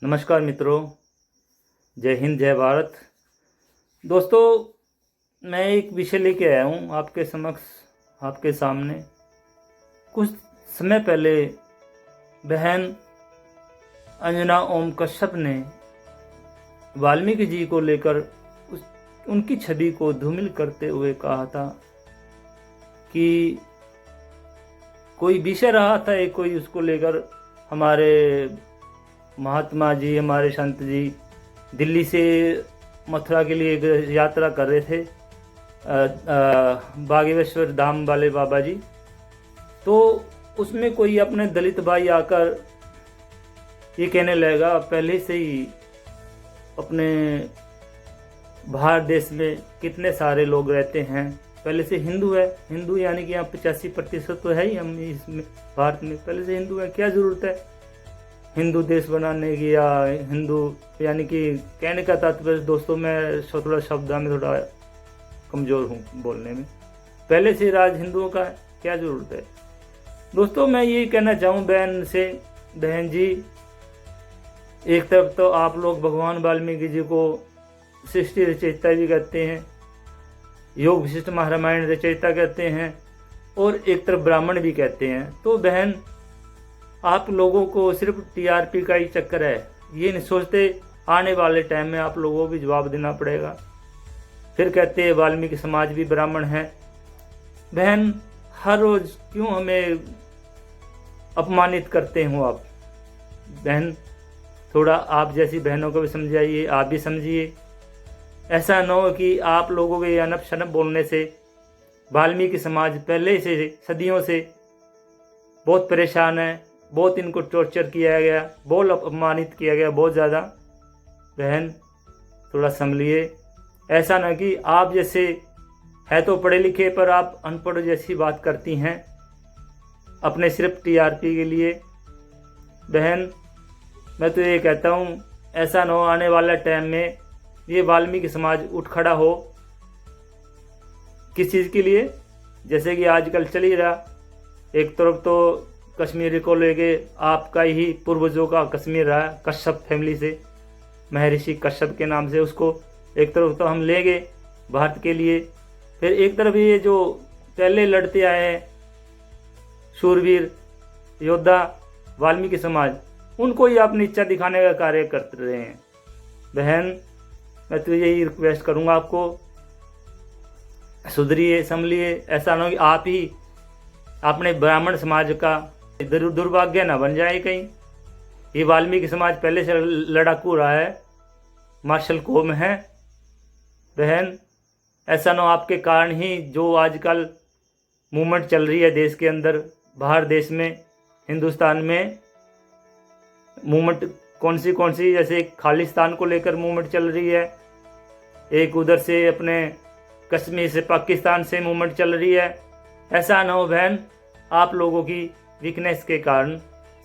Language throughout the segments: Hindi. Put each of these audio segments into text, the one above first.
नमस्कार मित्रों, जय हिंद जय भारत। दोस्तों, मैं एक विषय लेके आया हूँ आपके समक्ष, आपके सामने। कुछ समय पहले बहन अंजना ओम कश्यप ने वाल्मीकि जी को लेकर उनकी छवि को धूमिल करते हुए कहा था कि कोई विषय रहा था एक, कोई उसको लेकर हमारे महात्मा जी, हमारे संत जी दिल्ली से मथुरा के लिए एक यात्रा कर रहे थे, बागेश्वर धाम वाले बाबा जी। तो उसमें कोई अपने दलित भाई आकर ये कहने लगा, पहले से ही अपने भारत देश में कितने सारे लोग रहते हैं, पहले से हिंदू है, हिंदू यानी कि यहाँ 85% तो है ही हम इसमें भारत में, पहले से हिंदू है, क्या ज़रूरत है हिंदू देश बनाने की, या हिंदू यानी कि कहने का तात्पर्य दोस्तों, मैं थोड़ा शब्द में थोड़ा कमज़ोर हूँ बोलने में, पहले से राज हिंदुओं का है, क्या ज़रूरत है। दोस्तों, मैं ये कहना चाहूँ बहन से, बहन जी, एक तरफ तो आप लोग भगवान वाल्मीकि जी को सृष्टि रचयिता भी कहते हैं, योग विशिष्ट महारामायण रचयिता कहते हैं, और एक तरफ ब्राह्मण भी कहते हैं। तो बहन, आप लोगों को सिर्फ टीआरपी का ही चक्कर है, ये नहीं सोचते आने वाले टाइम में आप लोगों को भी जवाब देना पड़ेगा। फिर कहते हैं वाल्मीकि समाज भी ब्राह्मण है। बहन, हर रोज क्यों हमें अपमानित करते हो आप? बहन, थोड़ा आप जैसी बहनों को भी समझाइए, आप भी समझिए। ऐसा न हो कि आप लोगों के अनप शनप बोलने से वाल्मीकि समाज पहले से सदियों से बहुत परेशान है, बहुत इनको टॉर्चर किया गया, बहुत अपमानित किया गया, बहुत ज़्यादा। बहन, थोड़ा संभलिए, ऐसा ना कि आप जैसे है तो पढ़े लिखे पर आप अनपढ़ जैसी बात करती हैं अपने सिर्फ टीआरपी के लिए। बहन, मैं तो ये कहता हूँ, ऐसा ना हो आने वाला टाइम में ये वाल्मीकि समाज उठ खड़ा हो किस चीज़ के लिए, जैसे कि आजकल चल ही रहा। एक तरफ तो कश्मीर को लेके आपका ही पूर्वजों का कश्मीर रहा, कश्यप फैमिली से, महर्षि कश्यप के नाम से, उसको एक तरफ तो हम लेंगे भारत के लिए, फिर एक तरफ ये जो पहले लड़ते आए हैं शूरवीर योद्धा वाल्मीकि समाज, उनको ही आप नीचा दिखाने का कार्य करते रहे हैं। बहन, मैं तो यही रिक्वेस्ट करूँगा आपको, सुधरिए, संभलिए। ऐसा ना हो कि आप ही अपने ब्राह्मण समाज का दुर्भाग्य ना बन जाए कहीं। ये वाल्मीकि समाज पहले से लड़ाकू रहा है, मार्शल कौम है। बहन, ऐसा ना हो आपके कारण ही जो आजकल मूवमेंट चल रही है देश के अंदर, बाहर देश में, हिंदुस्तान में मूवमेंट कौन सी, जैसे खालिस्तान को लेकर मूवमेंट चल रही है, एक उधर से अपने कश्मीर से पाकिस्तान से मूवमेंट चल रही है। ऐसा ना हो बहन, आप लोगों की वीकनेस के कारण,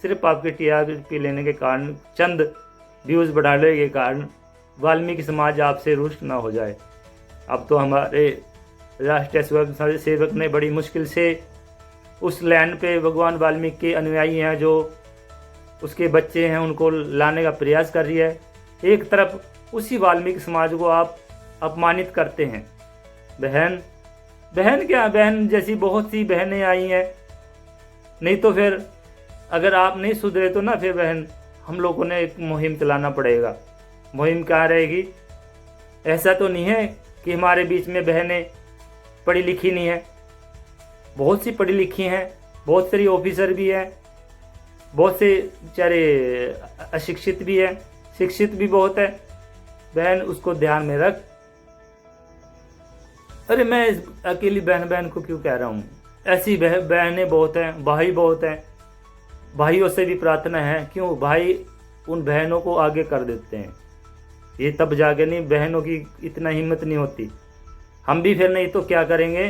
सिर्फ आपके टीआरपी लेने के कारण, चंद व्यूज़ बढ़ाने के कारण वाल्मीकि समाज आपसे रुष्ट ना हो जाए। अब तो हमारे राष्ट्रीय स्वयं सेवक ने बड़ी मुश्किल से उस लैंड पे भगवान वाल्मीकि के अनुयायी हैं, जो उसके बच्चे हैं, उनको लाने का प्रयास कर रही है। एक तरफ उसी वाल्मीकि समाज को आप अपमानित करते हैं। बहन क्या, बहन जैसी बहुत सी बहनें आई हैं, नहीं तो फिर अगर आप नहीं सुधरे तो ना, फिर बहन हम लोगों ने एक मुहिम चलाना पड़ेगा। मुहिम क्या रहेगी? ऐसा तो नहीं है कि हमारे बीच में बहनें पढ़ी लिखी नहीं है, बहुत सी पढ़ी लिखी हैं, बहुत सारी ऑफिसर भी हैं, बहुत से बेचारे अशिक्षित भी हैं, शिक्षित भी बहुत है। बहन, उसको ध्यान में रख। अरे मैं अकेली बहन को क्यों कह रहा हूँ, ऐसी बहनें बहुत हैं, भाई बहुत हैं, भाइयों से भी प्रार्थना है, क्यों भाई उन बहनों को आगे कर देते हैं, ये तब जाके नहीं, बहनों की इतना हिम्मत नहीं होती। हम भी फिर नहीं तो क्या करेंगे,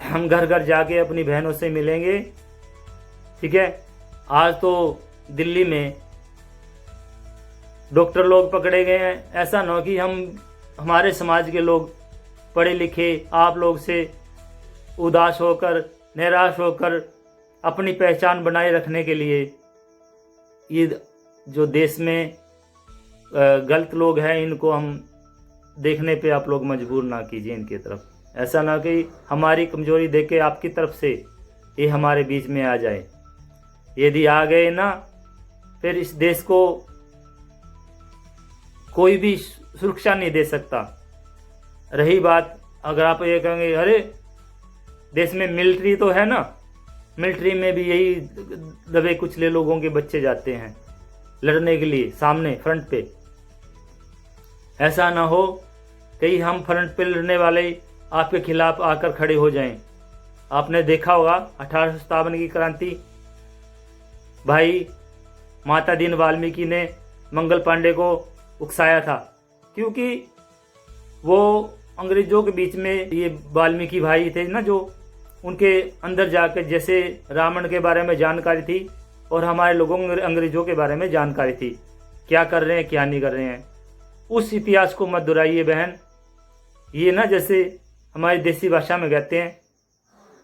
हम घर घर जाके अपनी बहनों से मिलेंगे, ठीक है। आज तो दिल्ली में डॉक्टर लोग पकड़े गए हैं, ऐसा ना हो कि हमारे समाज के लोग पढ़े लिखे आप लोग से उदास होकर, निराश होकर अपनी पहचान बनाए रखने के लिए ये जो देश में गलत लोग हैं, इनको हम देखने पे आप लोग मजबूर ना कीजिए इनकी तरफ। ऐसा ना कि हमारी कमजोरी देख के आपकी तरफ से ये हमारे बीच में आ जाए। यदि आ गए ना, फिर इस देश को कोई भी सुरक्षा नहीं दे सकता। रही बात, अगर आप ये कहेंगे अरे देश में मिलिट्री तो है ना, मिलिट्री में भी यही दबे कुचले लोगों के बच्चे जाते हैं लड़ने के लिए सामने फ्रंट पे। ऐसा ना हो कहीं हम फ्रंट पे लड़ने वाले आपके खिलाफ आकर खड़े हो जाएं। आपने देखा होगा 1857 की क्रांति, भाई माता दीन वाल्मीकि ने मंगल पांडे को उकसाया था, क्योंकि वो अंग्रेजों के बीच में ये वाल्मीकि भाई थे ना, जो उनके अंदर जाकर जैसे रावण के बारे में जानकारी थी और हमारे लोगों को अंग्रेजों के बारे में जानकारी थी, क्या कर रहे हैं क्या नहीं कर रहे हैं। उस इतिहास को मत दोहराइए बहन। ये ना जैसे हमारी देसी भाषा में कहते हैं,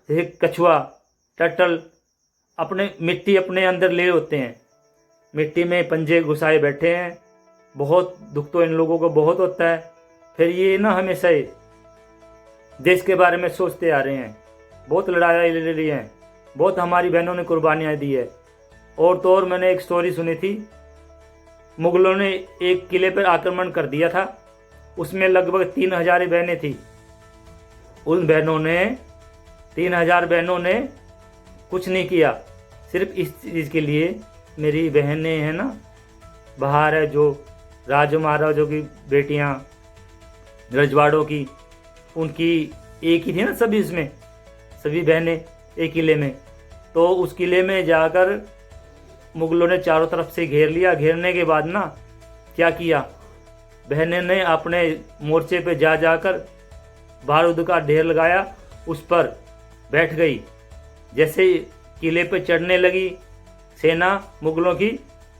जैसे कछुआ टर्टल अपने मिट्टी अपने अंदर ले होते हैं, मिट्टी में पंजे घुसाए बैठे हैं। बहुत दुख तो इन लोगों को बहुत होता है। फिर ये ना हमेशा ही देश के बारे में सोचते आ रहे हैं, बहुत लड़ाई ले रही हैं, बहुत हमारी बहनों ने कुर्बानियाँ दी है। और तो और मैंने एक स्टोरी सुनी थी, मुगलों ने एक किले पर आक्रमण कर दिया था, उसमें लगभग 3000 बहनें थी। उन बहनों ने 3000 बहनों ने कुछ नहीं किया, सिर्फ इस चीज़ के लिए मेरी बहनें हैं ना बाहर है, जो राजो महाराजों की बेटियां रजवाड़ों की, उनकी एक ही थी ना सभी, इसमें सभी बहनें एक किले में। तो उस किले में जाकर मुगलों ने चारों तरफ से घेर लिया। घेरने के बाद ना क्या किया, बहनें ने अपने मोर्चे पे जा जाकर बारूद का ढेर लगाया, उस पर बैठ गई। जैसे किले पे चढ़ने लगी सेना मुगलों की,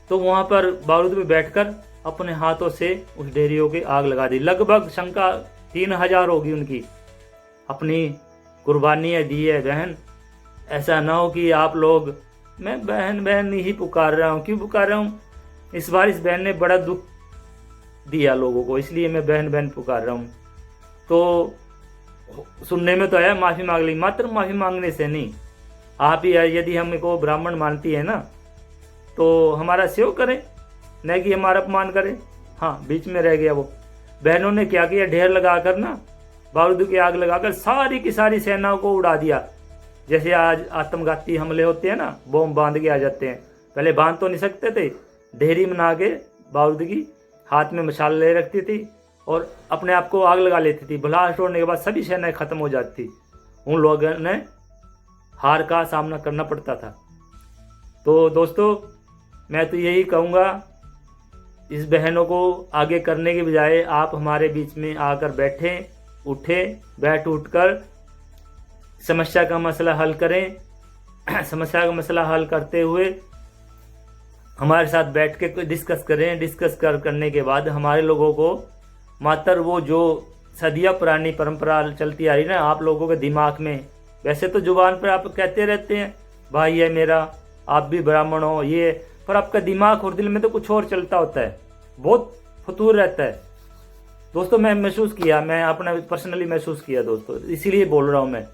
तो वहाँ पर बारूद पे बैठकर अपने हाथों से उस ढेरियों की आग लगा दी। लगभग शंका 3000 होगी उनकी। अपनी कुर्बानियाँ दी है बहन। ऐसा ना हो कि आप लोग, मैं बहन बहन ही पुकार रहा हूँ। क्यों पुकार रहा हूँ? इस बार इस बहन ने बड़ा दुख दिया लोगों को, इसलिए मैं बहन बहन पुकार रहा हूँ। तो सुनने में तो आया माफ़ी मांग ली, मात्र माफ़ी मांगने से नहीं। आप ही यदि हमको ब्राह्मण मानती है ना, तो हमारा सेव करें, न कि हमारा अपमान करें। हाँ, बीच में रह गया वो। बहनों ने क्या किया, ढेर लगाकर ना बारूद की आग लगाकर सारी की सारी सेनाओं को उड़ा दिया। जैसे आज आत्मघाती हमले होते हैं ना, बम बांध के आ जाते हैं। पहले बांध तो नहीं सकते थे, ढेरी बना के बारूद की हाथ में मशाल ले रखती थी और अपने आप को आग लगा लेती थी। ब्लास्ट होने के बाद सभी सेनाएं खत्म हो जाती थी। उन लोगों ने हार का सामना करना पड़ता था। तो दोस्तों, मैं तो यही कहूँगा, इस बहनों को आगे करने के बजाय आप हमारे बीच में आकर बैठें, बैठ उठकर समस्या का मसला हल करें। समस्या का मसला हल करते हुए हमारे साथ बैठ के डिस्कस करें। डिस्कस करने के बाद हमारे लोगों को मात्र वो जो सदियां पुरानी परंपरा चलती आ रही ना आप लोगों के दिमाग में, वैसे तो जुबान पर आप कहते रहते हैं भाई है मेरा, आप भी ब्राह्मण हो ये, पर आपका दिमाग और दिल में तो कुछ और चलता होता है, बहुत फतूर रहता है। दोस्तों मैं महसूस किया, मैं अपना पर्सनली महसूस किया दोस्तों, इसीलिए बोल रहा हूँ मैं।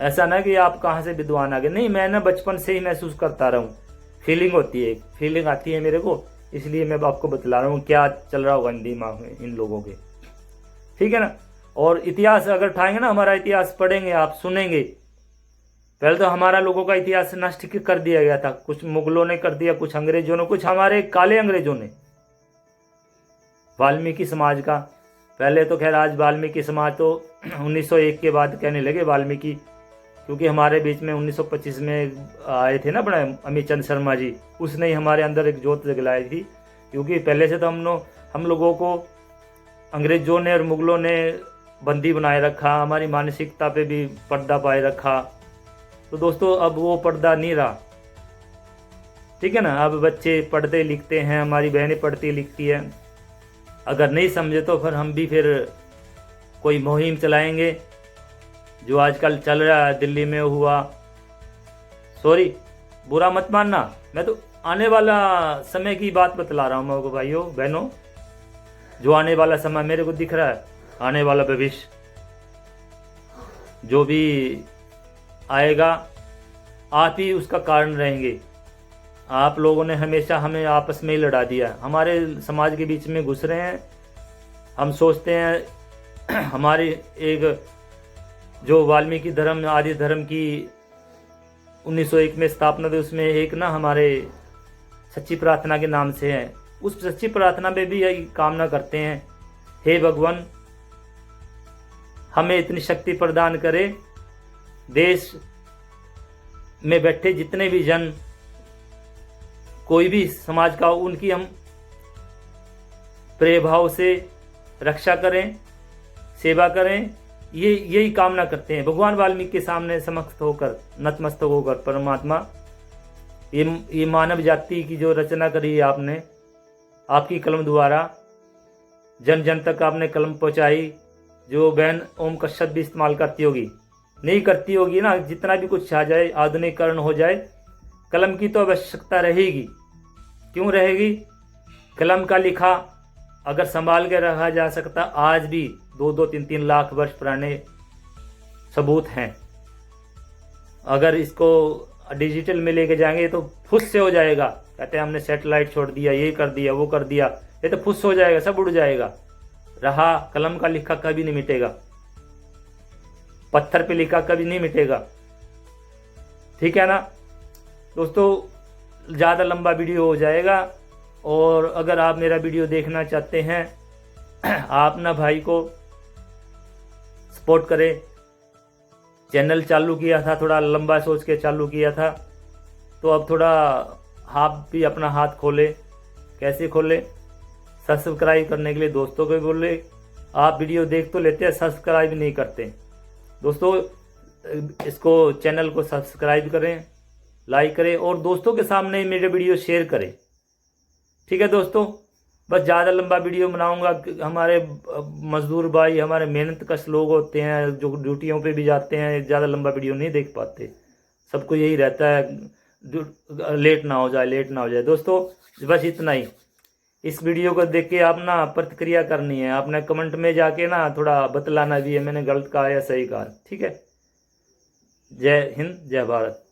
ऐसा ना कि आप कहाँ से विद्वान आ गए, नहीं, मैं ना बचपन से ही महसूस करता रहा हूँ। फीलिंग होती है, फीलिंग आती है मेरे को, इसलिए मैं आपको बतला रहा हूँ क्या चल रहा होगा इन दिमाग में इन लोगों के, ठीक है ना। और इतिहास अगर उठाएंगे ना, हमारा इतिहास पढ़ेंगे, आप सुनेंगे। पहले तो हमारा लोगों का इतिहास नष्ट कर दिया गया था, कुछ मुगलों ने कर दिया, कुछ अंग्रेजों ने, कुछ हमारे काले अंग्रेजों ने। वाल्मीकि समाज का पहले तो खैर, आज वाल्मीकि समाज तो 1901 के बाद कहने लगे वाल्मीकि, क्योंकि हमारे बीच में 1925 में आए थे ना अपने अमित चंद शर्मा जी, उसने ही हमारे अंदर एक जोत जगलाई थी। क्योंकि पहले से तो हम लोगों को अंग्रेजों ने और मुगलों ने बंदी बनाए रखा, हमारी मानसिकता पे भी पर्दा पाए रखा। तो दोस्तों अब वो पर्दा नहीं रहा, ठीक है ना। अब बच्चे पढ़ते लिखते हैं, हमारी बहनें पढ़ती लिखती हैं। अगर नहीं समझे तो फिर हम भी फिर कोई मुहिम चलाएंगे, जो आजकल चल रहा है, दिल्ली में हुआ। सॉरी, बुरा मत मानना, मैं तो आने वाला समय की बात बतला रहा हूँ मैं भाइयों बहनों, जो आने वाला समय मेरे को दिख रहा है, आने वाला भविष्य जो भी आएगा, आप ही उसका कारण रहेंगे। आप लोगों ने हमेशा हमें आपस में ही लड़ा दिया, हमारे समाज के बीच में घुस रहे हैं। हम सोचते हैं हमारी एक जो वाल्मीकि धर्म आदि धर्म की 1901 में स्थापना थी, उसमें एक ना हमारे सच्ची प्रार्थना के नाम से है, उस सच्ची प्रार्थना में भी यही कामना करते हैं, हे भगवान हमें इतनी शक्ति प्रदान करे, देश में बैठे जितने भी जन कोई भी समाज का, उनकी हम प्रेम भाव से रक्षा करें, सेवा करें, यही कामना करते हैं। भगवान वाल्मीकि के सामने समस्त होकर, नतमस्तक होकर, परमात्मा ये मानव जाति की जो रचना करी है आपने, आपकी कलम द्वारा जन जन तक आपने कलम पहुंचाई। जो बहन ओम का शब्द भी इस्तेमाल करती होगी, नहीं करती होगी ना, जितना भी कुछ आ जाए, आधुनिकीकरण हो जाए, कलम की तो आवश्यकता रहेगी। क्यों रहेगी? कलम का लिखा अगर संभाल के रखा जा सकता, आज भी 2-2, 3-3 लाख वर्ष पुराने सबूत हैं। अगर इसको डिजिटल में लेके जाएंगे तो फुस से हो जाएगा। कहते हैं हमने सैटेलाइट छोड़ दिया, ये कर दिया, वो कर दिया, ये तो फुस हो जाएगा, सब उड़ जाएगा। रहा कलम का लिखा कभी नहीं मिटेगा, पत्थर पे लिखा कभी नहीं मिटेगा। ठीक है ना दोस्तों, ज़्यादा लंबा वीडियो हो जाएगा, और अगर आप मेरा वीडियो देखना चाहते हैं आप ना भाई को सपोर्ट करें। चैनल चालू किया था, थोड़ा लंबा सोच के चालू किया था, तो अब थोड़ा आप भी अपना हाथ खोले। कैसे खोले? सब्सक्राइब करने के लिए दोस्तों को बोले। आप वीडियो देख तो लेते हैं, सब्सक्राइब नहीं करते। दोस्तों इसको चैनल को सब्सक्राइब करें, लाइक करें, और दोस्तों के सामने मेरे वीडियो शेयर करें। ठीक है दोस्तों, बस ज़्यादा लंबा वीडियो बनाऊंगा। हमारे मजदूर भाई, हमारे मेहनत कश लोग होते हैं जो ड्यूटियों पे भी जाते हैं, ज़्यादा लंबा वीडियो नहीं देख पाते। सबको यही रहता है लेट ना हो जाए, लेट ना हो जाए। दोस्तों बस इतना ही। इस वीडियो को देख के आप ना प्रतिक्रिया करनी है, आपने कमेंट में जाके ना थोड़ा बतलाना भी है मैंने गलत कहा या सही कहा। ठीक है। जय हिंद, जय भारत।